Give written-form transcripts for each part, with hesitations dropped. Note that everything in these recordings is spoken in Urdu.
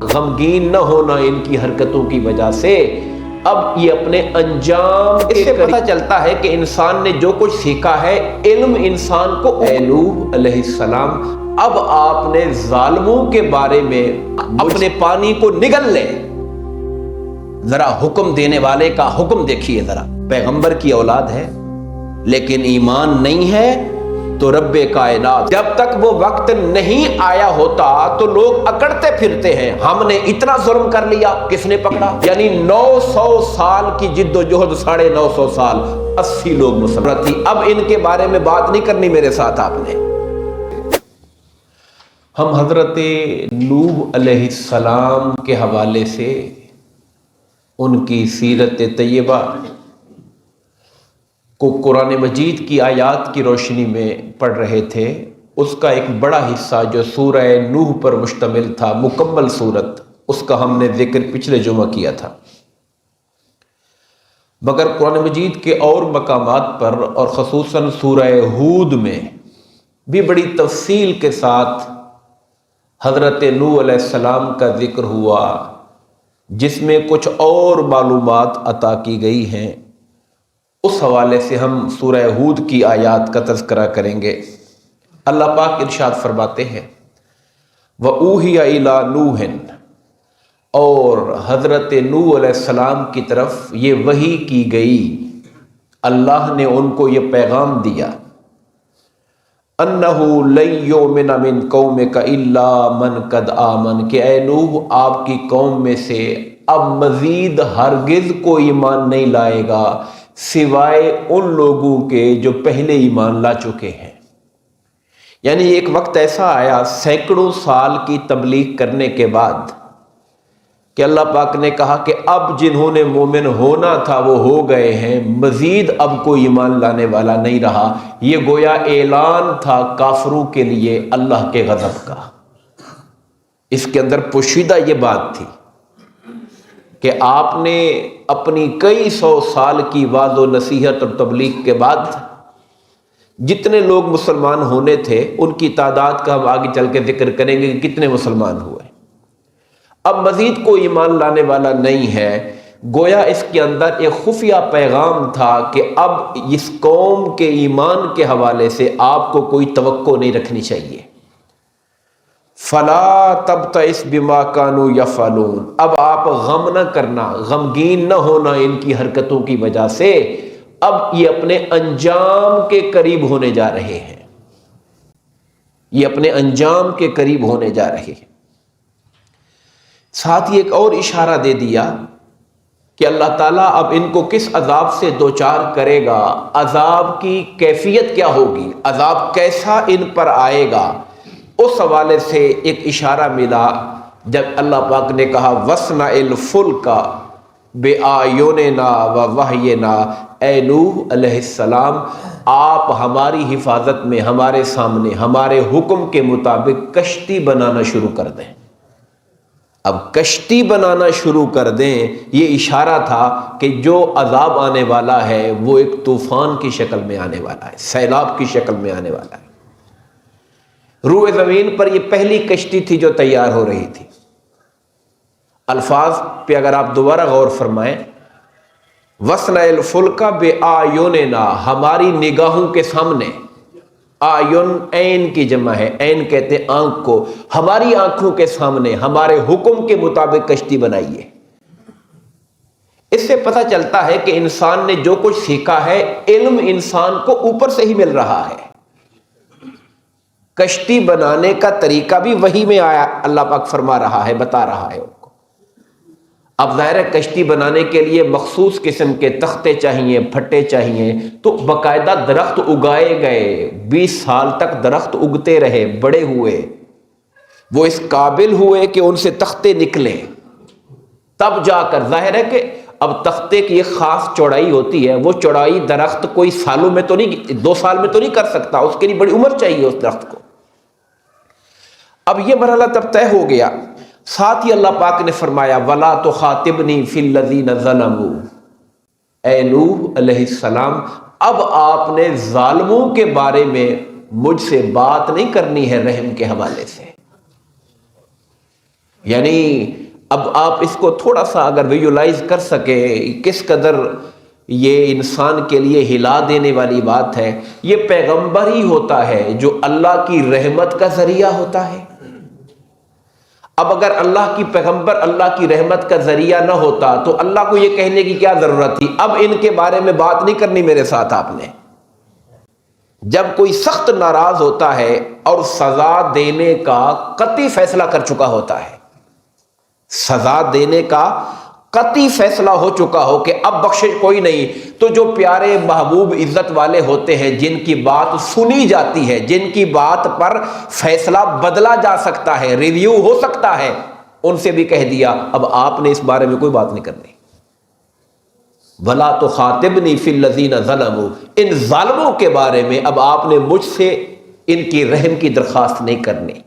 غمگین نہ ہونا ان کی حرکتوں کی وجہ سے، اب یہ اپنے انجام اس سے پتہ چلتا ہے کہ انسان نے جو کچھ سیکھا ہے، علم انسان کو اے نوح علیہ السلام اب آپ نے ظالموں کے بارے میں اپنے پانی کو نگل لے۔ ذرا حکم دینے والے کا حکم دیکھیے، ذرا پیغمبر کی اولاد ہے لیکن ایمان نہیں ہے تو رب کائنات جب تک وہ وقت نہیں آیا ہوتا تو لوگ اکڑتے پھرتے ہیں، ہم نے اتنا ظلم کر لیا، کس نے پکڑا؟ یعنی 900 سال کی جد و جہد، 950 سال، 80 لوگ مسلمان تھی۔ اب ان کے بارے میں بات نہیں کرنی میرے ساتھ آپ نے۔ ہم حضرت نوح علیہ السلام کے حوالے سے ان کی سیرت طیبہ کو قرآن مجید کی آیات کی روشنی میں پڑھ رہے تھے۔ اس کا ایک بڑا حصہ جو سورہ نوح پر مشتمل تھا، مکمل سورت، اس کا ہم نے ذکر پچھلے جمعہ کیا تھا، مگر قرآن مجید کے اور مقامات پر اور خصوصاً سورہ ہود میں بھی بڑی تفصیل کے ساتھ حضرت نوح علیہ السلام کا ذکر ہوا، جس میں کچھ اور معلومات عطا کی گئی ہیں۔ اس حوالے سے ہم سورہ ہود کی آیات کا تذکرہ کریں گے۔ اللہ پاک ارشاد فرماتے ہیں وَأُوحِيَ إِلَىٰ نُوحٍ، اور حضرت نوح علیہ السلام کی طرف یہ وحی کی گئی، اللہ نے ان کو یہ پیغام دیا، أَنَّهُ لَن يُؤْمِنَ مِن قَوْمِكَ إِلَّا مَن قَدْ آمَنَ، کہ اے نوح آپ کی قوم میں سے اب مزید ہرگز کوئی ایمان نہیں لائے گا سوائے ان لوگوں کے جو پہلے ایمان لا چکے ہیں۔ یعنی ایک وقت ایسا آیا سینکڑوں سال کی تبلیغ کرنے کے بعد کہ اللہ پاک نے کہا کہ اب جنہوں نے مومن ہونا تھا وہ ہو گئے ہیں، مزید اب کوئی ایمان لانے والا نہیں رہا۔ یہ گویا اعلان تھا کافروں کے لیے اللہ کے غضب کا۔ اس کے اندر پوشیدہ یہ بات تھی کہ آپ نے اپنی کئی سو سال کی وعظ و نصیحت اور تبلیغ کے بعد جتنے لوگ مسلمان ہونے تھے ان کی تعداد کا ہم آگے چل کے ذکر کریں گے کہ کتنے مسلمان ہوئے۔ اب مزید کوئی ایمان لانے والا نہیں ہے، گویا اس کے اندر ایک خفیہ پیغام تھا کہ اب اس قوم کے ایمان کے حوالے سے آپ کو کوئی توقع نہیں رکھنی چاہیے۔ فلا تبتئس بما كانوا يفعلون، اب آپ غم نہ کرنا، غمگین نہ ہونا ان کی حرکتوں کی وجہ سے، اب یہ اپنے انجام کے قریب ہونے جا رہے ہیں، یہ اپنے انجام کے قریب ہونے جا رہے ہیں۔ ساتھ ہی ایک اور اشارہ دے دیا کہ اللہ تعالیٰ اب ان کو کس عذاب سے دوچار کرے گا، عذاب کی کیفیت کیا ہوگی، عذاب کیسا ان پر آئے گا۔ اس حوالے سے ایک اشارہ ملا جب اللہ پاک نے کہا وَاصْنَعِ الْفُلْكَ بِأَعْيُنِنَا وَوَحْيِنَا، اے نوح علیہ السلام آپ ہماری حفاظت میں، ہمارے سامنے، ہمارے حکم کے مطابق کشتی بنانا شروع کر دیں۔ اب کشتی بنانا شروع کر دیں، یہ اشارہ تھا کہ جو عذاب آنے والا ہے وہ ایک طوفان کی شکل میں آنے والا ہے، سیلاب کی شکل میں آنے والا ہے۔ روئے زمین پر یہ پہلی کشتی تھی جو تیار ہو رہی تھی۔ الفاظ پہ اگر آپ دوبارہ غور فرمائیں، وَاصْنَعِ الْفُلْكَ بِأَعْيُنِنَا، ہماری نگاہوں کے سامنے، آیون عین کی جمع ہے، عین کہتے ہیں آنکھ کو، ہماری آنکھوں کے سامنے ہمارے حکم کے مطابق کشتی بنائیے۔ اس سے پتہ چلتا ہے کہ انسان نے جو کچھ سیکھا ہے، علم انسان کو اوپر سے ہی مل رہا ہے۔ کشتی بنانے کا طریقہ بھی وحی میں آیا، اللہ پاک فرما رہا ہے، بتا رہا ہے ان کو۔ اب ظاہر ہے کشتی بنانے کے لیے مخصوص قسم کے تختے چاہیے، پھٹے چاہیے، تو باقاعدہ درخت اگائے گئے، 20 سال تک درخت اگتے رہے، بڑے ہوئے، وہ اس قابل ہوئے کہ ان سے تختے نکلیں، تب جا کر ظاہر ہے کہ اب تختے کی ایک خاص چوڑائی ہوتی ہے، وہ چوڑائی درخت کوئی سالوں میں تو نہیں، 2 سال میں تو نہیں کر سکتا، اس کے لیے بڑی عمر چاہیے اس درخت کو۔ اب یہ مرحلہ تب طے ہو گیا، ساتھ ہی اللہ پاک نے فرمایا وَلَا تُخَاطِبْنِي فِي الَّذِينَ ظَلَمُوا، اے نوح علیہ السلام اب آپ نے ظالموں کے بارے میں مجھ سے بات نہیں کرنی ہے رحم کے حوالے سے۔ یعنی اب آپ اس کو تھوڑا سا اگر ویژولائز کر سکیں کس قدر یہ انسان کے لیے ہلا دینے والی بات ہے. یہ پیغمبر ہی ہوتا ہے جو اللہ کی رحمت کا ذریعہ ہوتا ہے. اب اگر اللہ کی پیغمبر اللہ کی رحمت کا ذریعہ نہ ہوتا تو اللہ کو یہ کہنے کی کیا ضرورت تھی؟ اب ان کے بارے میں بات نہیں کرنی میرے ساتھ آپ نے. جب کوئی سخت ناراض ہوتا ہے اور سزا دینے کا قطعی فیصلہ کر چکا ہوتا ہے، سزا دینے کا قطعی فیصلہ ہو چکا ہو کہ اب بخشش کوئی نہیں، تو جو پیارے محبوب عزت والے ہوتے ہیں جن کی بات سنی جاتی ہے، جن کی بات پر فیصلہ بدلا جا سکتا ہے، ریویو ہو سکتا ہے، ان سے بھی کہہ دیا اب آپ نے اس بارے میں کوئی بات نہیں کرنی. وَلَا تُخَاطِبْنِي فِي الَّذِينَ ظَلَمُوا، ان ظالموں کے بارے میں اب آپ نے مجھ سے ان کی رحم کی درخواست نہیں کرنی.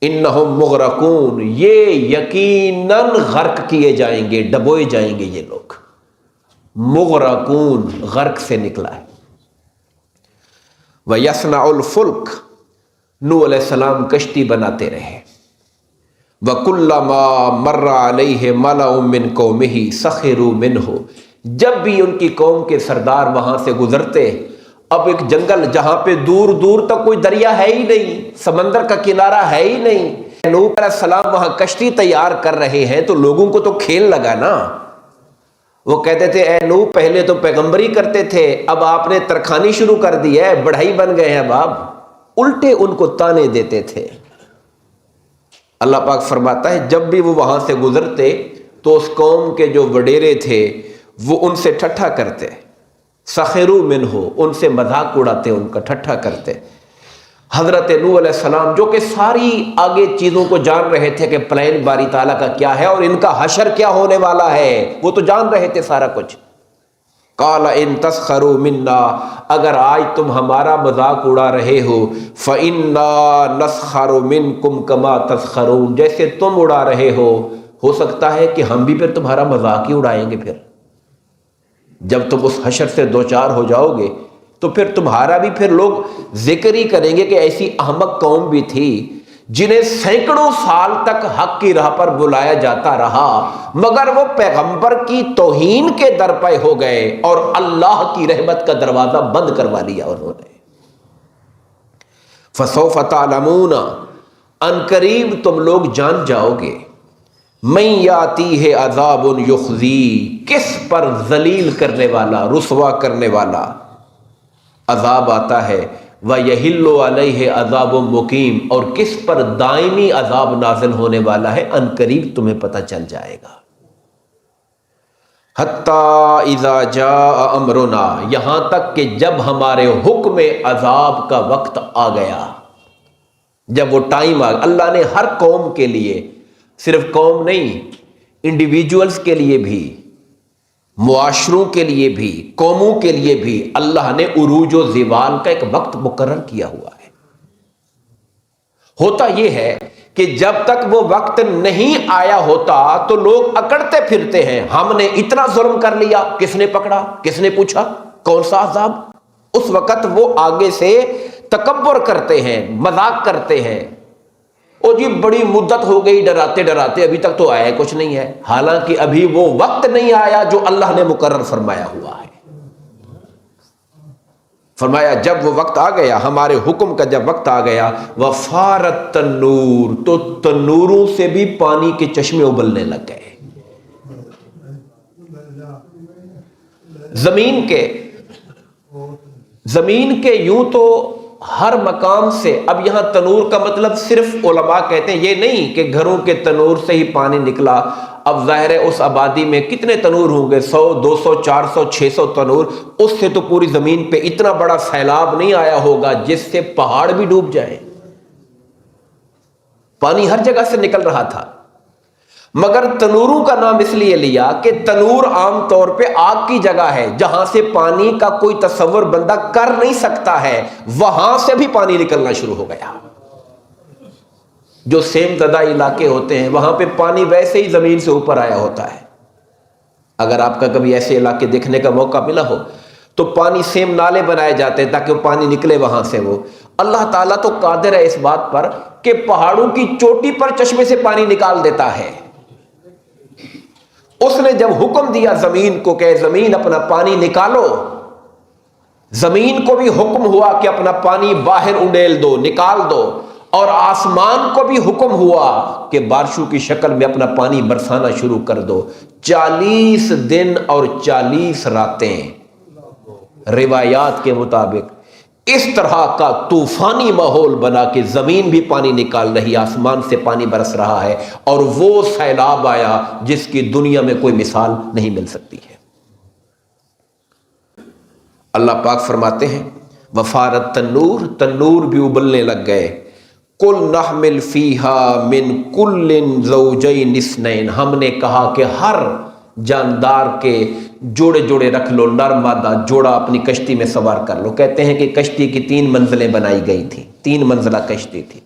انہم مغرقون، یہ یقیناً غرق کیے جائیں گے، ڈبوئے جائیں گے یہ لوگ. مغرقون غرق سے نکلا ہے. وَيَصْنَعُ الْفُلْكَ، نوح علیہ السلام کشتی بناتے رہے. وَكُلَّمَا مَرَّ عَلَيْهِ مَلَأٌ مِّن قَوْمِهِ سَخِرُوا مِنْهُ، جب بھی ان کی قوم کے سردار وہاں سے گزرتے، اب ایک جنگل جہاں پہ دور دور تک کوئی دریا ہے ہی نہیں، سمندر کا کنارہ ہے ہی نہیں، نوح علیہ السلام وہاں کشتی تیار کر رہے ہیں تو لوگوں کو تو کھیل لگا نا. وہ کہتے تھے اے نوح پہلے تو پیغمبری کرتے تھے، اب آپ نے ترکھانی شروع کر دی ہے، بڑھائی بن گئے ہیں باب. الٹے ان کو تانے دیتے تھے. اللہ پاک فرماتا ہے جب بھی وہ وہاں سے گزرتے تو اس قوم کے جو وڈیرے تھے وہ ان سے ٹھٹھا کرتے، سخروا منہ، ان سے مذاق اڑاتے، ان کا ٹھٹھا کرتے. حضرت نوح علیہ السلام جو کہ ساری آگے چیزوں کو جان رہے تھے کہ پلان باری تعالیٰ کا کیا ہے اور ان کا حشر کیا ہونے والا ہے، وہ تو جان رہے تھے سارا کچھ. قال ان تسخروا منا، اگر آج تم ہمارا مذاق اڑا رہے ہو، فإنا نسخر منکم کما تسخرون، جیسے تم اڑا رہے ہو سکتا ہے کہ ہم بھی پھر تمہارا مذاق ہی اڑائیں گے. پھر جب تم اس حشر سے دوچار ہو جاؤ گے تو پھر تمہارا بھی پھر لوگ ذکر ہی کریں گے کہ ایسی احمق قوم بھی تھی جنہیں سینکڑوں سال تک حق کی راہ پر بلایا جاتا رہا مگر وہ پیغمبر کی توہین کے درپے ہو گئے اور اللہ کی رحمت کا دروازہ بند کروا لیا انہوں نے. فسوف تعلمون، ان قریب تم لوگ جان جاؤ گے، من یاتیہ عذاب یخزی، کس پر ذلیل کرنے والا، رسوا کرنے والا عذاب آتا ہے، وَيَحِلُّ عَلَيْهِ عَذَابٌ مُقِيمٌ، اور کس پر دائمی عذاب نازل ہونے والا ہے ان قریب تمہیں پتہ چل جائے گا. حَتَّى إِذَا جَاءَ أَمْرُنَا، یہاں تک کہ جب ہمارے حکم عذاب کا وقت آ گیا، جب وہ ٹائم آ گیا. اللہ نے ہر قوم کے لیے، صرف قوم نہیں، انڈیویجولز کے لیے بھی، معاشروں کے لیے بھی، قوموں کے لیے بھی اللہ نے عروج و زوال کا ایک وقت مقرر کیا ہوا ہے. ہوتا یہ ہے کہ جب تک وہ وقت نہیں آیا ہوتا تو لوگ اکڑتے پھرتے ہیں، ہم نے اتنا ظلم کر لیا، کس نے پکڑا، کس نے پوچھا، کون سا عذاب. اس وقت وہ آگے سے تکبر کرتے ہیں، مذاق کرتے ہیں، او جی بڑی مدت ہو گئی ڈراتے ڈراتے، ابھی تک تو آیا کچھ نہیں ہے، حالانکہ ابھی وہ وقت نہیں آیا جو اللہ نے مقرر فرمایا ہوا ہے. فرمایا جب وہ وقت آ گیا، ہمارے حکم کا جب وقت آ گیا، وفارت تنور، تو تنوروں سے بھی پانی کے چشمے ابلنے لگ گئے. زمین کے یوں تو ہر مقام سے، اب یہاں تنور کا مطلب صرف علماء کہتے ہیں یہ نہیں کہ گھروں کے تنور سے ہی پانی نکلا. اب ظاہر ہے اس آبادی میں کتنے تنور ہوں گے، 100 200 400 600 تنور، اس سے تو پوری زمین پہ اتنا بڑا سیلاب نہیں آیا ہوگا جس سے پہاڑ بھی ڈوب جائے. پانی ہر جگہ سے نکل رہا تھا، مگر تنوروں کا نام اس لیے لیا کہ تنور عام طور پہ آگ کی جگہ ہے، جہاں سے پانی کا کوئی تصور بندہ کر نہیں سکتا ہے، وہاں سے بھی پانی نکلنا شروع ہو گیا. جو سیم زدہ علاقے ہوتے ہیں وہاں پہ پانی ویسے ہی زمین سے اوپر آیا ہوتا ہے. اگر آپ کا کبھی ایسے علاقے دیکھنے کا موقع ملا ہو تو پانی سیم نالے بنائے جاتے ہیں تاکہ وہ پانی نکلے وہاں سے. وہ اللہ تعالیٰ تو قادر ہے اس بات پر کہ پہاڑوں کی چوٹی پر چشمے سے پانی نکال دیتا ہے۔ اس نے جب حکم دیا زمین کو کہ زمین اپنا پانی نکالو، زمین کو بھی حکم ہوا کہ اپنا پانی باہر انڈیل دو، نکال دو، اور آسمان کو بھی حکم ہوا کہ بارشوں کی شکل میں اپنا پانی برسانا شروع کر دو۔ 40 دن اور 40 راتیں روایات کے مطابق اس طرح کا طوفانی ماحول بنا کہ زمین بھی پانی نکال رہی، آسمان سے پانی برس رہا ہے، اور وہ سیلاب آیا جس کی دنیا میں کوئی مثال نہیں مل سکتی ہے۔ اللہ پاک فرماتے ہیں وفارت تنور، تنور بھی ابلنے لگ گئے۔ کل نحمل فیہا من کل زوجین اثنین، ہم نے کہا کہ ہر جاندار کے جوڑے جوڑے رکھ لو، نر مادہ جوڑا اپنی کشتی میں سوار کر لو۔ کہتے ہیں کہ کشتی کی 3 منزلیں بنائی گئی تھی، 3 منزلہ کشتی تھی،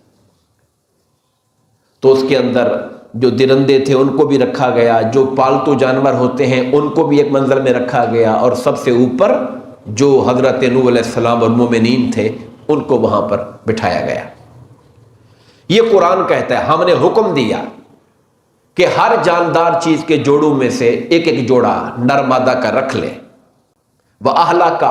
تو اس کے اندر جو درندے تھے ان کو بھی رکھا گیا، جو پالتو جانور ہوتے ہیں ان کو بھی ایک منزل میں رکھا گیا، اور سب سے اوپر جو حضرت نوح علیہ السلام اور مومنین تھے ان کو وہاں پر بٹھایا گیا۔ یہ قرآن کہتا ہے ہم نے حکم دیا کہ ہر جاندار چیز کے جوڑوں میں سے ایک ایک جوڑا نر مادہ کا رکھ لے، وَأَهْلَكَ،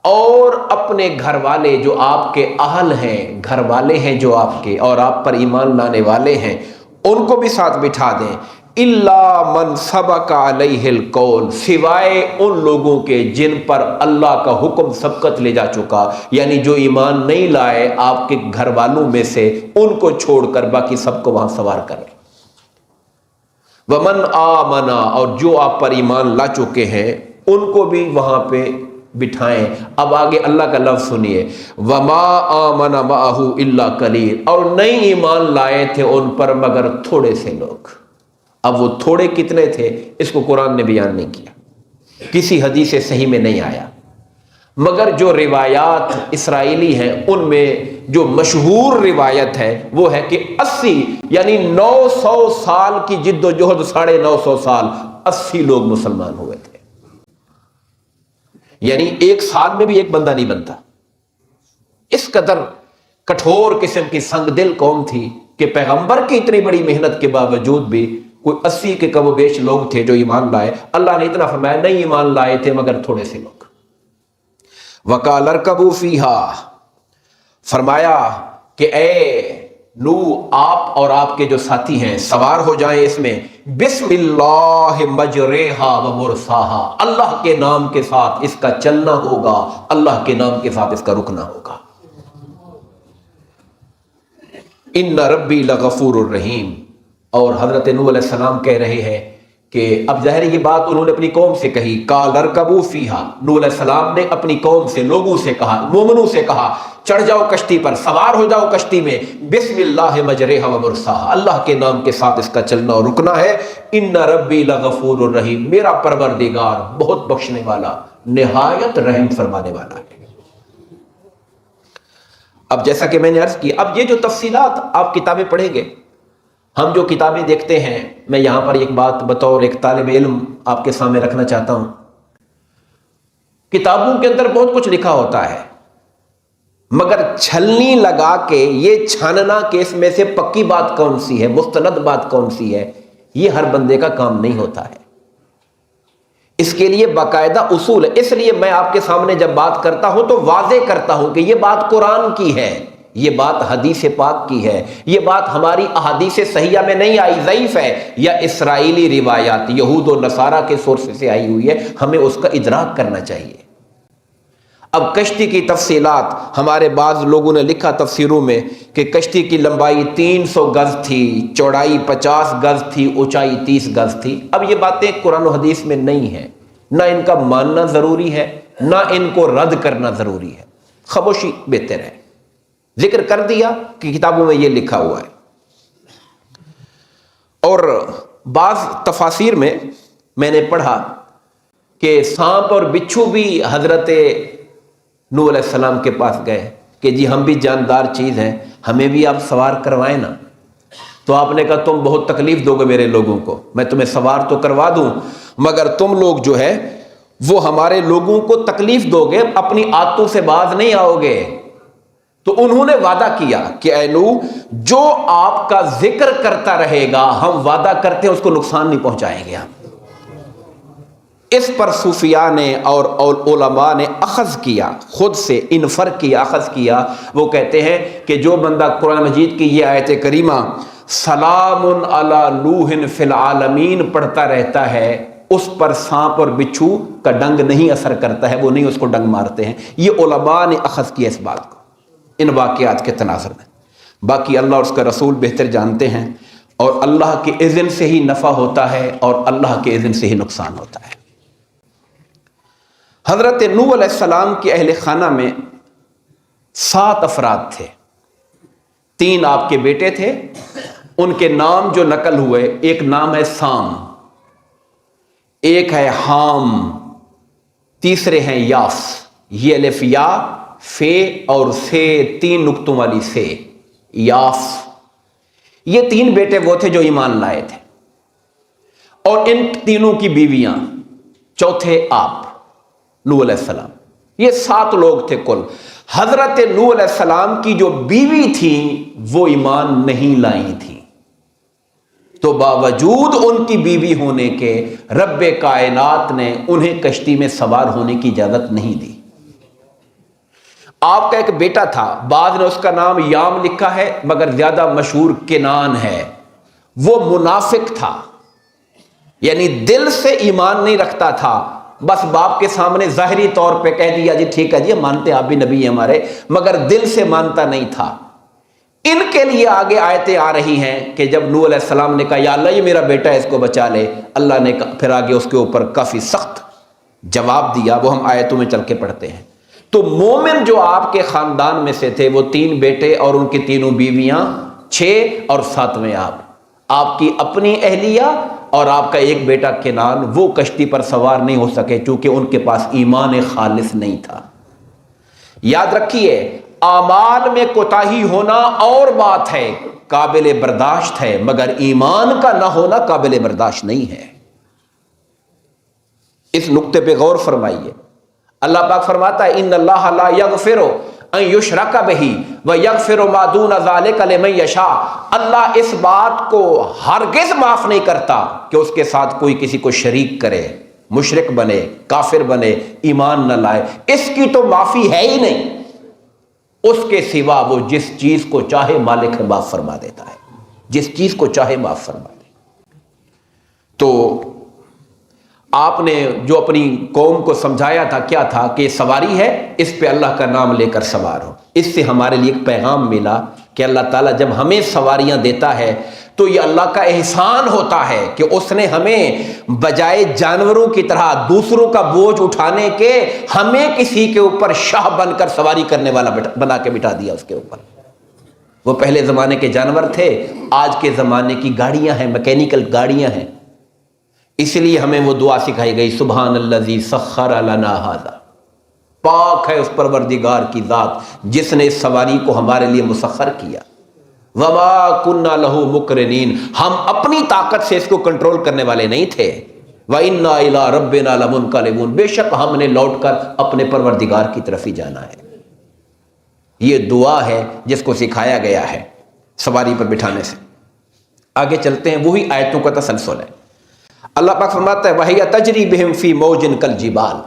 اور اپنے گھر والے جو آپ کے اہل ہیں، گھر والے ہیں جو آپ کے اور آپ پر ایمان لانے والے ہیں، ان کو بھی ساتھ بٹھا دیں۔ إِلَّا مَنْ سَبَقَ عَلَيْهِ الْقَوْلُ، سوائے ان لوگوں کے جن پر اللہ کا حکم سبقت لے جا چکا، یعنی جو ایمان نہیں لائے آپ کے گھر والوں میں سے، ان کو چھوڑ کر باقی سب کو وہاں سوار کر لیں۔ وَمَنْ آمَنَ، اور جو آپ پر ایمان لا چکے ہیں ان کو بھی وہاں پہ بٹھائیں۔ اب آگے اللہ کا لفظ سنیے، وَمَا آمَنَ مَعَهُ إِلَّا قَلِيلٌ، اور نہیں ایمان لائے تھے ان پر مگر تھوڑے سے لوگ۔ اب وہ تھوڑے کتنے تھے اس کو قرآن نے بیان نہیں کیا، کسی حدیث صحیح میں نہیں آیا، مگر جو روایات اسرائیلی ہیں ان میں جو مشہور روایت ہے وہ ہے کہ 80 یعنی 900 سال کی جد و جہد، 950 سال، 80 لوگ مسلمان ہوئے تھے۔ یعنی ایک سال میں بھی ایک بندہ نہیں بنتا۔ اس قدر کٹھور قسم کی سنگ دل قوم تھی کہ پیغمبر کی اتنی بڑی محنت کے باوجود بھی کوئی 80 کے کم و بیش لوگ تھے جو ایمان لائے۔ اللہ نے اتنا فرمایا نہیں ایمان لائے تھے مگر تھوڑے سے لوگ۔ وَقَالَ ارْكَبُوا فِيهَا، فرمایا کہ اے نوح آپ اور آپ کے جو ساتھی ہیں سوار ہو جائیں اس میں، بسم اللہ مجریہا و مرساہا، اللہ کے نام کے ساتھ اس کا چلنا ہوگا، اللہ کے نام کے ساتھ اس کا رکنا ہوگا۔ ان ربی لغفور الرحیم، اور حضرت نوح علیہ السلام کہہ رہے ہیں کہ اب ظاہر یہ بات انہوں نے اپنی قوم سے کہی، قال ارکبوا فیہا، نوح علیہ السلام نے اپنی قوم سے، لوگوں سے کہا، مومنوں سے کہا چڑھ جاؤ کشتی پر، سوار ہو جاؤ کشتی میں، بسم اللہ مجریہا و مرساہا، اللہ کے نام کے ساتھ اس کا چلنا اور رکنا ہے۔ ان ربی لغفور الرحیم، میرا پروردگار بہت بخشنے والا، نہایت رحم فرمانے والا ہے۔ اب جیسا کہ میں نے عرض کی، اب یہ جو تفصیلات آپ کتابیں پڑھیں گے، ہم جو کتابیں دیکھتے ہیں، میں یہاں پر ایک بات بطور ایک طالب علم آپ کے سامنے رکھنا چاہتا ہوں، کتابوں کے اندر بہت کچھ لکھا ہوتا ہے، مگر چھلنی لگا کے یہ چھاننا کہ اس میں سے پکی بات کون سی ہے، مستند بات کون سی ہے، یہ ہر بندے کا کام نہیں ہوتا ہے۔ اس کے لیے باقاعدہ اصول ہے۔ اس لیے میں آپ کے سامنے جب بات کرتا ہوں تو واضح کرتا ہوں کہ یہ بات قرآن کی ہے، یہ بات حدیث پاک کی ہے، یہ بات ہماری احادیث صحیحہ میں نہیں آئی، ضعیف ہے، یا اسرائیلی روایات یہود و نصارہ کے سورس سے آئی ہوئی ہے، ہمیں اس کا ادراک کرنا چاہیے۔ اب کشتی کی تفصیلات، ہمارے بعض لوگوں نے لکھا تفسیروں میں کہ کشتی کی لمبائی 300 گز تھی، چوڑائی 50 گز تھی، اونچائی 30 گز تھی۔ اب یہ باتیں قرآن و حدیث میں نہیں ہیں، نہ ان کا ماننا ضروری ہے، نہ ان کو رد کرنا ضروری ہے، خاموشی بہتر ہے۔ ذکر کر دیا کہ کتابوں میں یہ لکھا ہوا ہے۔ اور بعض تفاسیر میں نے پڑھا کہ سانپ اور بچھو بھی حضرت نوح علیہ السلام کے پاس گئے کہ جی ہم بھی جاندار چیز ہیں، ہمیں بھی آپ سوار کروائیں نا۔ تو آپ نے کہا تم بہت تکلیف دو گے میرے لوگوں کو، میں تمہیں سوار تو کروا دوں مگر تم لوگ جو ہے وہ ہمارے لوگوں کو تکلیف دو گے، اپنی عادتوں سے باز نہیں آؤ گے۔ تو انہوں نے وعدہ کیا کہ اے نوح جو آپ کا ذکر کرتا رہے گا ہم وعدہ کرتے ہیں اس کو نقصان نہیں پہنچائیں گے ہم۔ اس پر صوفیاء نے اور علماء نے اخذ کیا، خود سے انفر کیا، اخذ کیا۔ وہ کہتے ہیں کہ جو بندہ قرآن مجید کی یہ آیت کریمہ سلام علی نوح فی العالمین پڑھتا رہتا ہے، اس پر سانپ اور بچھو کا ڈنگ نہیں اثر کرتا ہے، وہ نہیں اس کو ڈنگ مارتے ہیں۔ یہ علماء نے اخذ کیا اس بات کو ان واقعات کے تناظر میں۔ باقی اللہ اور اس کا رسول بہتر جانتے ہیں، اور اللہ کے اذن سے ہی نفع ہوتا ہے اور اللہ کے اذن سے ہی نقصان ہوتا ہے۔ حضرت نوح علیہ السلام کے اہل خانہ میں 7 افراد تھے۔ 3 آپ کے بیٹے تھے، ان کے نام جو نقل ہوئے، ایک نام ہے سام، ایک ہے حام، تیسرے ہیں یاس، یہ الف یا فے اور سے 3 نقطوں والی سے، یاس۔ یہ 3 بیٹے وہ تھے جو ایمان لائے تھے، اور ان تینوں کی بیویاں، چوتھے آپ نوح علیہ السلام۔ یہ 7 لوگ تھے کل۔ حضرت نوح علیہ السلام کی جو بیوی تھی وہ ایمان نہیں لائی تھی، تو باوجود ان کی بیوی ہونے کے رب کائنات نے انہیں کشتی میں سوار ہونے کی اجازت نہیں دی۔ آپ کا ایک بیٹا تھا، بعض نے اس کا نام یام لکھا ہے مگر زیادہ مشہور کنان ہے۔ وہ منافق تھا، یعنی دل سے ایمان نہیں رکھتا تھا، بس باپ کے سامنے ظاہری طور پہ کہہ دیا جی ٹھیک ہے جی مانتے آپ بھی نبی ہیں ہمارے، مگر دل سے مانتا نہیں تھا۔ ان کے لیے آگے آیتیں آ رہی ہیں کہ جب نوح علیہ السلام نے کہا یا اللہ یہ میرا بیٹا ہے اس کو بچا لے، اللہ نے پھر آگے اس کے اوپر کافی سخت جواب دیا، وہ ہم آیتوں میں چل کے پڑھتے ہیں۔ تو مومن جو آپ کے خاندان میں سے تھے وہ 3 بیٹے اور ان کی تینوں بیویاں، 6 اور 7ویں آپ کی اپنی اہلیہ اور آپ کا ایک بیٹا کنان، وہ کشتی پر سوار نہیں ہو سکے چونکہ ان کے پاس ایمان خالص نہیں تھا۔ یاد رکھیے اعمال میں کوتاہی ہونا اور بات ہے، قابل برداشت ہے، مگر ایمان کا نہ ہونا قابل برداشت نہیں ہے۔ اس نقطے پہ غور فرمائیے۔ اللہ پاک فرماتا ہے ان اللہ لا یغفر ان یشرک بہ ویغفر ما دون ذلک لمن یشاء۔ اللہ اس بات کو ہرگز معاف نہیں کرتا کہ اس کے ساتھ کوئی کسی کو شریک کرے، مشرک بنے، کافر بنے، ایمان نہ لائے، اس کی تو معافی ہے ہی نہیں۔ اس کے سوا وہ جس چیز کو چاہے مالک معاف فرما دیتا ہے، جس چیز کو چاہے معاف فرما دے۔ تو آپ نے جو اپنی قوم کو سمجھایا تھا کیا تھا کہ سواری ہے، اس پہ اللہ کا نام لے کر سوار ہو۔ اس سے ہمارے لیے ایک پیغام ملا کہ اللہ تعالیٰ جب ہمیں سواریاں دیتا ہے تو یہ اللہ کا احسان ہوتا ہے کہ اس نے ہمیں بجائے جانوروں کی طرح دوسروں کا بوجھ اٹھانے کے ہمیں کسی کے اوپر شاہ بن کر سواری کرنے والا بنا کے بٹھا دیا اس کے اوپر۔ وہ پہلے زمانے کے جانور تھے، آج کے زمانے کی گاڑیاں ہیں، میکینیکل گاڑیاں ہیں۔ اس لیے ہمیں وہ دعا سکھائی گئی سبحان الذی سخر لنا ھذا، پاک ہے اس پروردگار کی ذات جس نے اس سواری کو ہمارے لیے مسخر کیا۔ وما کنا لہ مقرنین، ہم اپنی طاقت سے اس کو کنٹرول کرنے والے نہیں تھے۔ وَإِنَّا إِلَىٰ رَبِّنَا لَمُنْقَلِبُونَ، بے شک ہم نے لوٹ کر اپنے پروردگار کی طرف ہی جانا ہے۔ یہ دعا ہے جس کو سکھایا گیا ہے سواری پر بٹھانے سے۔ آگے چلتے ہیں، وہی آیتوں کا تسلسل ہے۔ اللہ پاک فرماتا ہے وَهِيَ تَجْرِي بِهِمْ فِي مَوْجٍ كَالْجِبَالِ،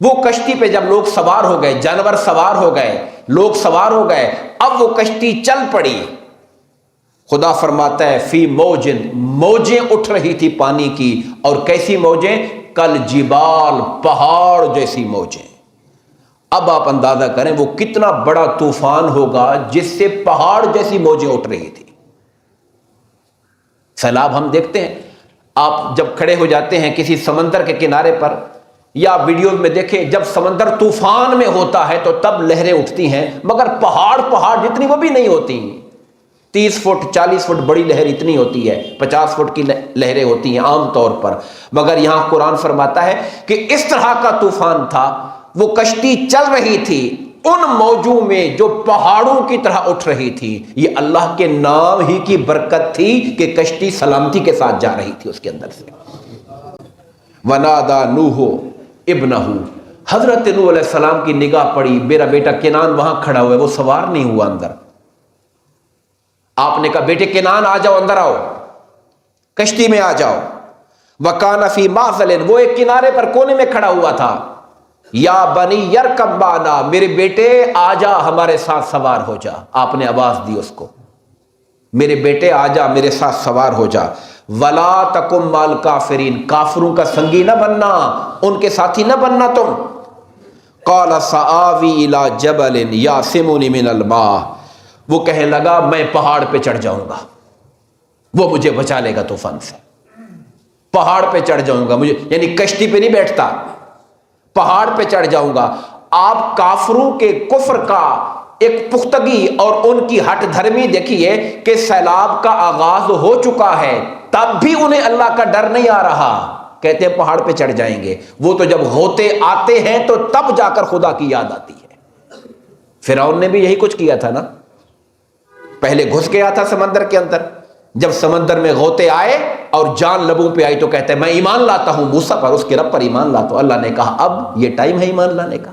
وہ کشتی پہ جب لوگ سوار ہو گئے، جانور سوار ہو گئے، لوگ سوار ہو گئے، اب وہ کشتی چل پڑی۔ خدا فرماتا ہے فی موجن، موجیں اٹھ رہی تھی پانی کی، اور کیسی موجیں؟ کالجبال، پہاڑ جیسی موجیں۔ اب آپ اندازہ کریں وہ کتنا بڑا طوفان ہوگا جس سے پہاڑ جیسی موجیں اٹھ رہی تھی۔ سیلاب ہم دیکھتے ہیں، آپ جب کھڑے ہو جاتے ہیں کسی سمندر کے کنارے پر یا ویڈیوز میں دیکھیں، جب سمندر طوفان میں ہوتا ہے تو تب لہریں اٹھتی ہیں، مگر پہاڑ جتنی وہ بھی نہیں ہوتی۔ 30 فٹ 40 فٹ بڑی لہر اتنی ہوتی ہے، 50 فٹ کی لہریں ہوتی ہیں عام طور پر، مگر یہاں قرآن فرماتا ہے کہ اس طرح کا طوفان تھا، وہ کشتی چل رہی تھی ان موجوں میں جو پہاڑوں کی طرح اٹھ رہی تھی۔ یہ اللہ کے نام ہی کی برکت تھی کہ کشتی سلامتی کے ساتھ جا رہی تھی اس کے اندر سے۔ وَنَادَى نُوحٌ ابْنَهُ، حضرت نوح علیہ السلام کی نگاہ پڑی، میرا بیٹا کنان وہاں کھڑا ہوا ہے، وہ سوار نہیں ہوا اندر۔ آپ نے کہا بیٹے کنان آ جاؤ، اندر آؤ، کشتی میں آ جاؤ۔ وَكَانَ فِي مَعْزَلٍ، وہ ایک کنارے پر کونے میں کھڑا ہوا تھا۔ یا بنی یرکب معنا، میرے بیٹے آ جا ہمارے ساتھ سوار ہو جا۔ آپ نے آواز دی اس کو، میرے بیٹے آ جا میرے ساتھ سوار ہو جا۔ وَلَا تَكُن مَعَ الْكَافِرِينَ، کافروں کا سنگی نہ بننا، ان کے ساتھی نہ بننا تم۔ قَالَ سَآوِي إِلَى جَبَلٍ يَعْصِمُنِي مِنَ الْمَاءِ، وہ کہنے لگا میں پہاڑ پہ چڑھ جاؤں گا، وہ مجھے بچا لے گا طوفان سے۔ پہاڑ پہ چڑھ جاؤں گا، مجھے یعنی کشتی پہ نہیں بیٹھتا، پہاڑ پہ چڑھ جاؤں گا۔ آپ کافروں کے کفر کا ایک پختگی اور ان کی ہٹ دھرمی دیکھیے کہ سیلاب کا آغاز ہو چکا ہے، تب بھی انہیں اللہ کا ڈر نہیں آ رہا، کہتے ہیں پہاڑ پہ چڑھ جائیں گے۔ وہ تو جب ہوتے آتے ہیں تو تب جا کر خدا کی یاد آتی ہے۔ فرعون نے بھی یہی کچھ کیا تھا نا، پہلے گھس گیا تھا سمندر کے اندر، جب سمندر میں غوطے آئے اور جان لبوں پہ آئی تو کہتے ہیں میں ایمان لاتا ہوں موسیٰ پر، اس کے رب پر ایمان لاتا ہوں۔ اللہ نے کہا اب یہ ٹائم ہے ایمان لانے کا،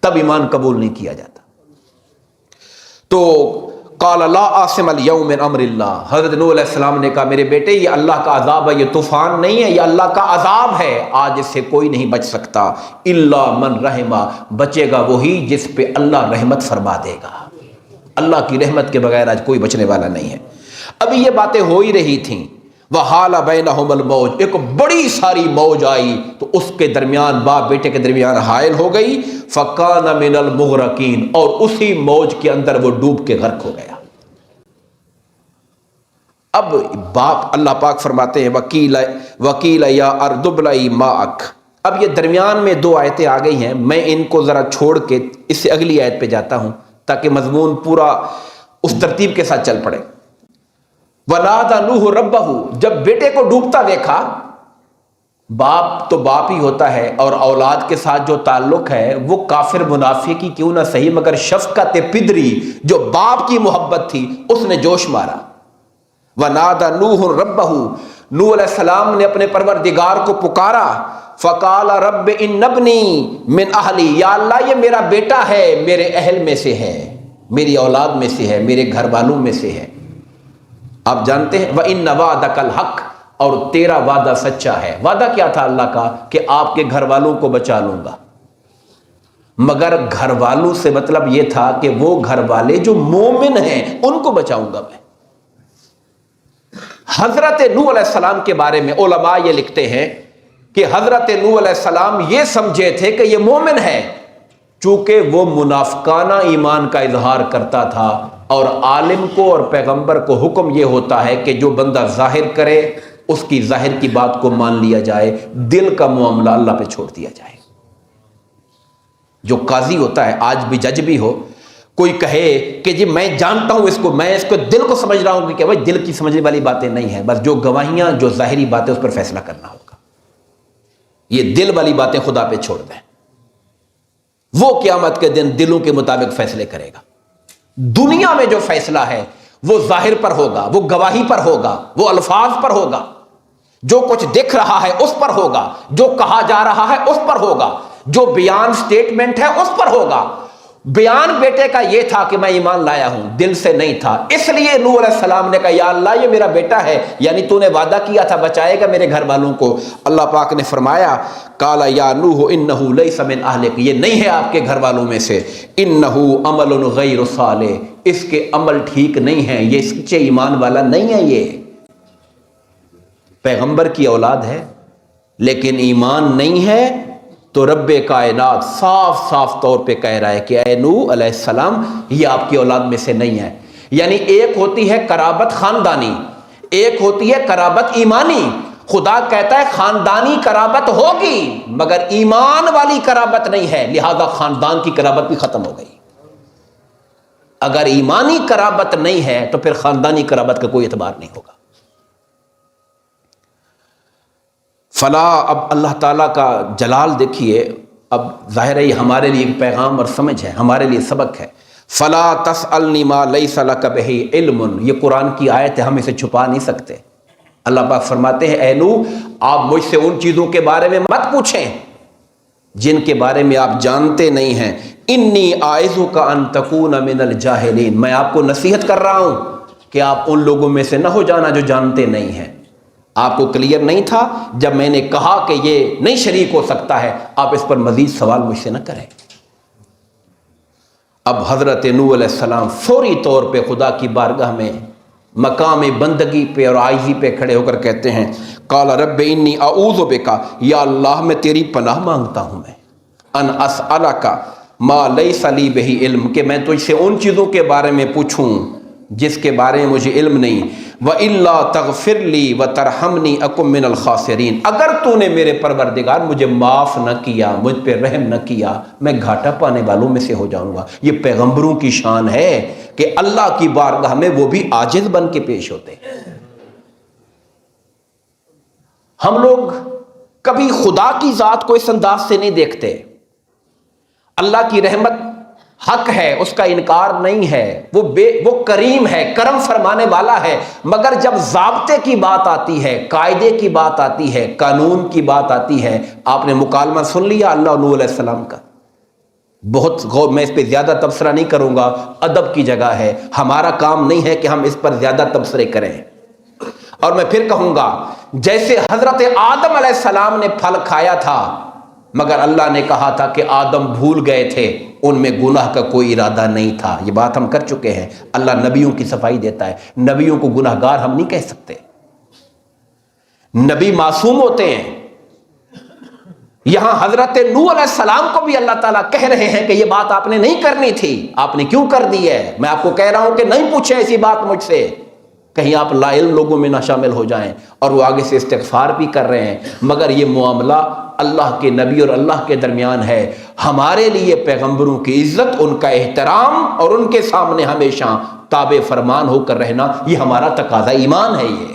تب ایمان قبول نہیں کیا جاتا۔ تو قال لا عاصم اليوم من امر اللہ، حضرت نوح علیہ السلام نے کہا میرے بیٹے یہ اللہ کا عذاب ہے، یہ طوفان نہیں ہے، یہ اللہ کا عذاب ہے، آج اس سے کوئی نہیں بچ سکتا۔ الا من رحمہ، بچے گا وہی جس پہ اللہ رحمت فرما دے گا، اللہ کی رحمت کے بغیر آج کوئی بچنے والا نہیں ہے۔ ابھی یہ باتیں ہو ہی رہی تھیں، وحال بینہم الموج، ایک بڑی ساری موج آئی تو اس کے درمیان، باپ بیٹے کے درمیان حائل ہو گئی۔ فکان من المغرقین، اور اسی موج کے اندر وہ ڈوب کے غرق ہو گیا۔ اب باپ اللہ پاک فرماتے ہیں وکیل یا ارض ابلعی ماءک۔ اب یہ درمیان میں دو آیتیں آ گئی ہیں، میں ان کو ذرا چھوڑ کے اس سے اگلی آیت پہ جاتا ہوں تاکہ مضمون پورا اس ترتیب کے ساتھ چل پڑے۔ وَنَادَى نُوحُ رَبَّهُ، جب بیٹے کو ڈوبتا دیکھا، باپ تو باپ ہی ہوتا ہے اور اولاد کے ساتھ جو تعلق ہے وہ کافر منافق کی کیوں نہ صحیح مگر شفقت پدری جو باپ کی محبت تھی اس نے جوش مارا۔ وَنَادَى نُوحُ رَبَّهُ، نوح علیہ السلام نے اپنے پروردگار کو پکارا۔ فَقَالَ رَبِّ إِنَّ ابْنِي مِنْ أَهْلِي، یا اللہ یہ میرا بیٹا ہے، میرے اہل میں سے ہے، میری اولاد میں سے ہے، میرے گھر والوں میں سے ہے۔ آپ جانتے ہیں وَإِنَّ وَعْدَكَ الْحَقُّ، اور تیرا وعدہ سچا ہے۔ وعدہ کیا تھا اللہ کا کہ آپ کے گھر والوں کو بچا لوں گا، مگر گھر والوں سے مطلب یہ تھا کہ وہ گھر والے جو مومن ہیں ان کو بچاؤں گا میں۔ حضرت نوح علیہ السلام کے بارے میں علماء یہ لکھتے ہیں کہ حضرت نوح علیہ السلام یہ سمجھے تھے کہ یہ مومن ہے، چونکہ وہ منافقانہ ایمان کا اظہار کرتا تھا، اور عالم کو اور پیغمبر کو حکم یہ ہوتا ہے کہ جو بندہ ظاہر کرے اس کی ظاہر کی بات کو مان لیا جائے، دل کا معاملہ اللہ پہ چھوڑ دیا جائے۔ جو قاضی ہوتا ہے، آج بھی جج بھی ہو، کوئی کہے کہ جی میں جانتا ہوں اس کو، میں اس کو دل کو سمجھ رہا ہوں، کہ بھائی دل کی سمجھنے والی باتیں نہیں ہیں، بس جو گواہیاں جو ظاہری باتیں اس پر فیصلہ کرنا ہوگا، یہ دل والی باتیں خدا پہ چھوڑ دیں، وہ قیامت کے دن دلوں کے مطابق فیصلے کرے گا۔ دنیا میں جو فیصلہ ہے وہ ظاہر پر ہوگا، وہ گواہی پر ہوگا، وہ الفاظ پر ہوگا، جو کچھ دکھ رہا ہے اس پر ہوگا، جو کہا جا رہا ہے اس پر ہوگا، جو بیان سٹیٹمنٹ ہے اس پر ہوگا۔ بیان بیٹے کا یہ تھا کہ میں ایمان لایا ہوں، دل سے نہیں تھا، اس لیے نوح علیہ السلام نے کہا یا اللہ یہ میرا بیٹا ہے، یعنی تو نے وعدہ کیا تھا بچائے گا میرے گھر والوں کو۔ اللہ پاک نے فرمایا قال یا نوح انہ لیس من اہلک، یہ نہیں ہے آپ کے گھر والوں میں سے، انہ عمل غیر صالح، اس کے عمل ٹھیک نہیں ہیں، یہ سچے ایمان والا نہیں ہے، یہ پیغمبر کی اولاد ہے لیکن ایمان نہیں ہے، تو رب کائنات صاف صاف طور پہ کہہ رہا ہے کہ اے نوح علیہ السلام یہ آپ کی اولاد میں سے نہیں ہے۔ یعنی ایک ہوتی ہے قرابت خاندانی، ایک ہوتی ہے قرابت ایمانی۔ خدا کہتا ہے خاندانی قرابت ہوگی مگر ایمان والی قرابت نہیں ہے، لہذا خاندان کی قرابت بھی ختم ہو گئی۔ اگر ایمانی قرابت نہیں ہے تو پھر خاندانی قرابت کا کوئی اعتبار نہیں ہوگا۔ فلا، اب اللہ تعالیٰ کا جلال دیکھیے، اب ظاہر ہے یہ ہمارے لیے ایک پیغام اور سمجھ ہے، ہمارے لیے سبق ہے۔ فلا تسألنی ما لیس لک بہ علم، یہ قرآن کی آیت ہے، ہم اسے چھپا نہیں سکتے۔ اللہ پاک فرماتے ہیں اے نوح آپ مجھ سے ان چیزوں کے بارے میں مت پوچھیں جن کے بارے میں آپ جانتے نہیں ہیں. انی اعظک ان تکون من الجاہلین، میں آپ کو نصیحت کر رہا ہوں کہ آپ ان لوگوں میں سے نہ ہو جانا جو جانتے نہیں ہیں. آپ کو کلیئر نہیں تھا جب میں نے کہا کہ یہ نہیں شریک ہو سکتا ہے، آپ اس پر مزید سوال مجھ سے نہ کریں. اب حضرت نوح علیہ السلام فوری طور پہ خدا کی بارگاہ میں مقام بندگی پہ اور عاجزی پہ کھڑے ہو کر کہتے ہیں قال رب انی اعوذ بک، یا اللہ میں تیری پناہ مانگتا ہوں میں، ان اسألک ما لیس لی بہ علم، کہ میں تجھ سے ان چیزوں کے بارے میں پوچھوں جس کے بارے میں مجھے علم نہیں. وَإِلَّا تَغْفِرْ لِي وَتَرْحَمْنِي أَكُن مِّنَ الْخَاسِرِينَ، اگر تو نے میرے پروردگار مجھے معاف نہ کیا، مجھ پہ رحم نہ کیا، میں گھاٹا پانے والوں میں سے ہو جاؤں گا. یہ پیغمبروں کی شان ہے کہ اللہ کی بارگاہ میں وہ بھی عاجز بن کے پیش ہوتے ہیں. ہم لوگ کبھی خدا کی ذات کو اس انداز سے نہیں دیکھتے. اللہ کی رحمت حق ہے، اس کا انکار نہیں ہے، وہ کریم ہے، کرم فرمانے والا ہے، مگر جب ضابطے کی بات آتی ہے، قاعدے کی بات آتی ہے، قانون کی بات آتی ہے. آپ نے مکالمہ سن لیا اللہ اور نوح علیہ السلام کا، بہت غور، میں اس پہ زیادہ تبصرہ نہیں کروں گا، ادب کی جگہ ہے، ہمارا کام نہیں ہے کہ ہم اس پر زیادہ تبصرے کریں. اور میں پھر کہوں گا جیسے حضرت آدم علیہ السلام نے پھل کھایا تھا مگر اللہ نے کہا تھا کہ آدم بھول گئے تھے، ان میں گناہ کا کوئی ارادہ نہیں تھا. یہ بات ہم کر چکے ہیں. اللہ نبیوں کی صفائی دیتا ہے، نبیوں کو گناہ گار ہم نہیں کہہ سکتے، نبی معصوم ہوتے ہیں. یہاں حضرت نوح علیہ السلام کو بھی اللہ تعالیٰ کہہ رہے ہیں کہ یہ بات آپ نے نہیں کرنی تھی، آپ نے کیوں کر دی ہے. میں آپ کو کہہ رہا ہوں کہ نہیں پوچھیں ایسی بات مجھ سے، کہیں آپ لا علم لوگوں میں نہ شامل ہو جائیں. اور وہ آگے سے استغفار بھی کر رہے ہیں، مگر یہ معاملہ اللہ کے نبی اور اللہ کے درمیان ہے. ہمارے لیے پیغمبروں کی عزت، ان کا احترام اور ان کے سامنے ہمیشہ تابع فرمان ہو کر رہنا، یہ ہمارا تقاضا ایمان ہے. یہ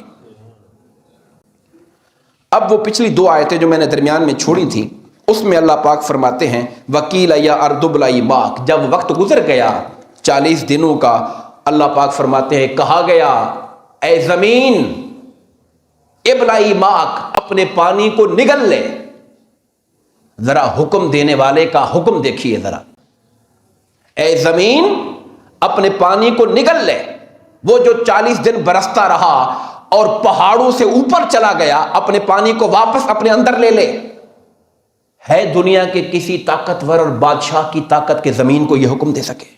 اب وہ پچھلی 2 آیتیں جو میں نے درمیان میں چھوڑی تھی، اس میں اللہ پاک فرماتے ہیں وکیل یا ارض ابلعی ماءک، جب وقت گزر گیا 40 دنوں کا، اللہ پاک فرماتے ہیں کہا گیا اے زمین ابلعی ماءک، اپنے پانی کو نگل لے. ذرا حکم دینے والے کا حکم دیکھیے ذرا، اے زمین اپنے پانی کو نگل لے. وہ جو 40 دن برستا رہا اور پہاڑوں سے اوپر چلا گیا، اپنے پانی کو واپس اپنے اندر لے لے. ہے دنیا کے کسی طاقتور اور بادشاہ کی طاقت کہ زمین کو یہ حکم دے سکے؟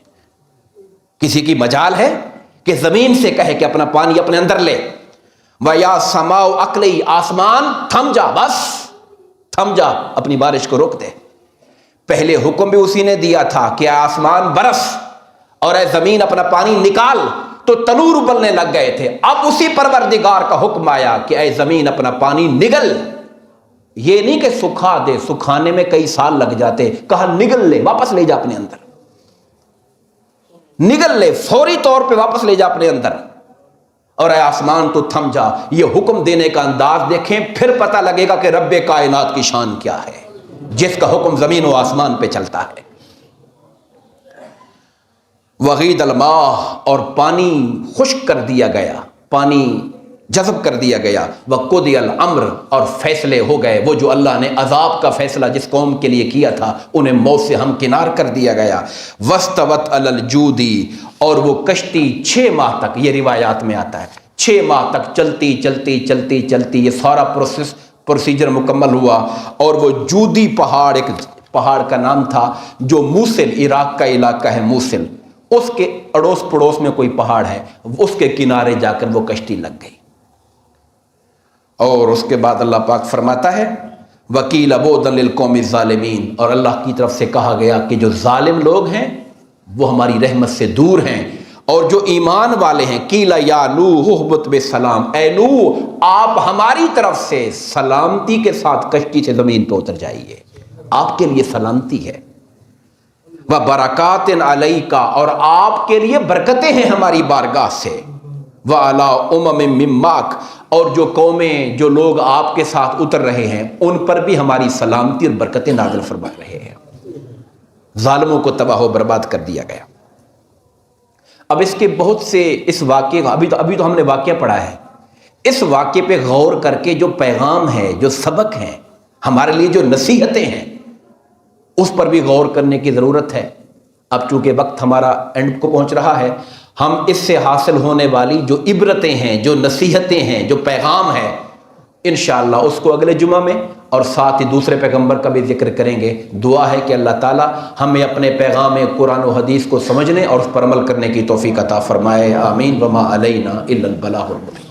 کسی کی مجال ہے کہ زمین سے کہے کہ اپنا پانی اپنے اندر لے؟ وَيَا سَمَاءُ أَقْلِعِي، آسمان تھم جا، بس تھم جا، اپنی بارش کو روک دے. پہلے حکم بھی اسی نے دیا تھا کہ آسمان برس اور اے زمین اپنا پانی نکال، تو تنور ابلنے لگ گئے تھے. اب اسی پروردگار کا حکم آیا کہ اے زمین اپنا پانی نگل. یہ نہیں کہ سکھا دے، سکھانے میں کئی سال لگ جاتے، کہا نگل لے، واپس لے جا اپنے اندر، نگل لے، فوری طور پہ واپس لے جا اپنے اندر. اور اے آسمان تو تھم جا. یہ حکم دینے کا انداز دیکھیں، پھر پتہ لگے گا کہ رب کائنات کی شان کیا ہے، جس کا حکم زمین و آسمان پہ چلتا ہے. وغید الماء، اور پانی خشک کر دیا گیا، پانی جذب کر دیا گیا. وقضی الامر، اور فیصلے ہو گئے. وہ جو اللہ نے عذاب کا فیصلہ جس قوم کے لیے کیا تھا انہیں موت سے ہمکنار کر دیا گیا. واستوت علی الجودی، اور وہ کشتی 6 ماہ تک، یہ روایات میں آتا ہے 6 ماہ تک چلتی چلتی چلتی چلتی، یہ سارا پروسیجر مکمل ہوا. اور وہ جودی پہاڑ، ایک پہاڑ کا نام تھا جو موصل، عراق کا علاقہ ہے موصل، اس کے اڑوس پڑوس میں کوئی پہاڑ ہے، اس کے کنارے جا کر وہ کشتی لگ گئی. اور اس کے بعد اللہ پاک فرماتا ہے وکیل بعدا للقوم الظالمین، اور اللہ کی طرف سے کہا گیا کہ جو ظالم لوگ ہیں وہ ہماری رحمت سے دور ہیں، اور جو ایمان والے ہیں قیل یا نوح اہبط بسلام، اے نوح آپ ہماری طرف سے سلامتی کے ساتھ کشتی سے زمین پہ اتر جائیے، آپ کے لیے سلامتی ہے. وبرکات علیک، اور آپ کے لیے برکتیں ہیں ہماری بارگاہ سے. وعلی امم من معک، اور جو قومیں، جو لوگ آپ کے ساتھ اتر رہے ہیں ان پر بھی ہماری سلامتی اور برکتیں نازل فرما رہے ہیں. ظالموں کو تباہ و برباد کر دیا گیا. اب اس کے بہت سے اس واقعے کا ابھی تو ہم نے واقعہ پڑھا ہے، اس واقعے پہ غور کر کے جو پیغام ہے، جو سبق ہیں، ہمارے لیے جو نصیحتیں ہیں، اس پر بھی غور کرنے کی ضرورت ہے۔ اب چونکہ وقت ہمارا اینڈ کو پہنچ رہا ہے، ہم اس سے حاصل ہونے والی جو عبرتیں ہیں، جو نصیحتیں ہیں، جو پیغام ہے، انشاءاللہ اس کو اگلے جمعہ میں اور ساتھ ہی دوسرے پیغمبر کا بھی ذکر کریں گے۔ دعا ہے کہ اللہ تعالی ہمیں اپنے پیغام قرآن و حدیث کو سمجھنے اور اس پر عمل کرنے کی توفیق عطا فرمائے، آمین۔ وما علینا الا البلاغ المبین۔